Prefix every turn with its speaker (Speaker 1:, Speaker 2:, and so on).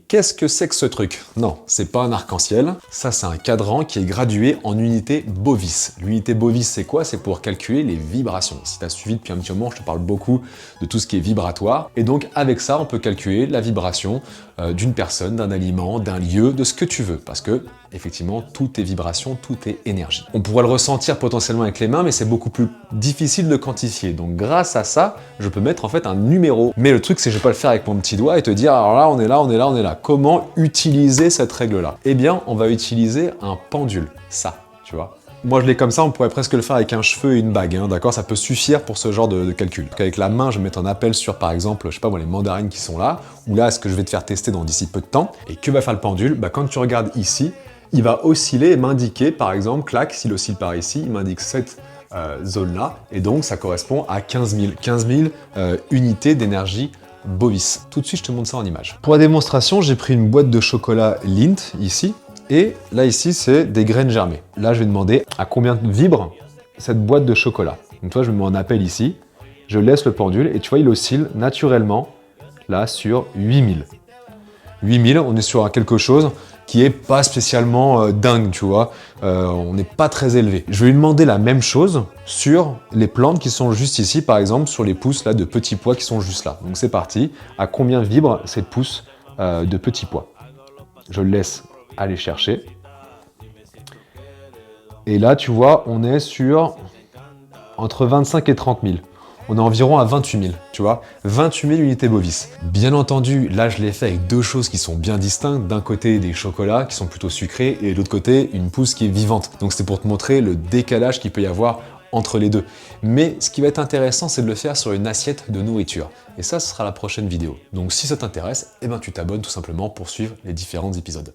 Speaker 1: qu'est-ce que c'est que ce truc? Non, c'est pas un arc-en-ciel. Ça, c'est un cadran qui est gradué en unité Bovis. L'unité Bovis, c'est quoi? C'est pour calculer les vibrations. Si tu as suivi depuis un petit moment, je te parle beaucoup de tout ce qui est vibratoire. Et donc, avec ça, on peut calculer la vibration d'une personne, d'un aliment, d'un lieu, de ce que tu veux. Parce que, effectivement, tout est vibration, tout est énergie. On pourrait le ressentir potentiellement avec les mains, mais c'est beaucoup plus difficile de quantifier. Donc, grâce à ça, je peux mettre en fait un numéro. Mais le truc, c'est que je vais pas le faire avec mon petit doigt et te dire, alors là, on est là, on est là, on est là. Comment utiliser cette règle-là? Eh bien, on va utiliser un pendule. Ça, tu vois. Moi, je l'ai comme ça, on pourrait presque le faire avec un cheveu et une bague, hein, d'accord? Ça peut suffire pour ce genre de calcul. Donc, avec la main, je vais mettre un appel sur, par exemple, je sais pas moi, les mandarines qui sont là, ou là, ce que je vais te faire tester dans d'ici peu de temps. Et que va faire le pendule? Bah, quand tu regardes ici, il va osciller et m'indiquer, par exemple, clac, s'il oscille par ici, il m'indique cette zone-là, et donc ça correspond à 15 000. 15 000 unités d'énergie Bovis. Tout de suite, je te montre ça en image. Pour la démonstration, j'ai pris une boîte de chocolat Lindt, ici, et là, ici, c'est des graines germées. Là, je vais demander à combien vibre cette boîte de chocolat. Donc, toi, je me mets en appel ici, je laisse le pendule, et tu vois, il oscille naturellement, là, sur 8000. 8000, on est sur quelque chose qui est pas spécialement dingue, tu vois. On n'est pas très élevé. Je vais lui demander la même chose sur les plantes qui sont juste ici, par exemple, sur les pousses là, de petits pois qui sont juste là. Donc c'est parti. À combien vibre cette pousse de petits pois? Je le laisse aller chercher. Et là, tu vois, on est sur entre 25 et 30 000. On est environ à 28 000, tu vois, 28 000 unités Bovis. Bien entendu, là je l'ai fait avec deux choses qui sont bien distinctes. D'un côté des chocolats qui sont plutôt sucrés et de l'autre côté une pousse qui est vivante. Donc c'est pour te montrer le décalage qu'il peut y avoir entre les deux. Mais ce qui va être intéressant, c'est de le faire sur une assiette de nourriture. Et ça, ce sera la prochaine vidéo. Donc si ça t'intéresse, eh ben, tu t'abonnes tout simplement pour suivre les différents épisodes.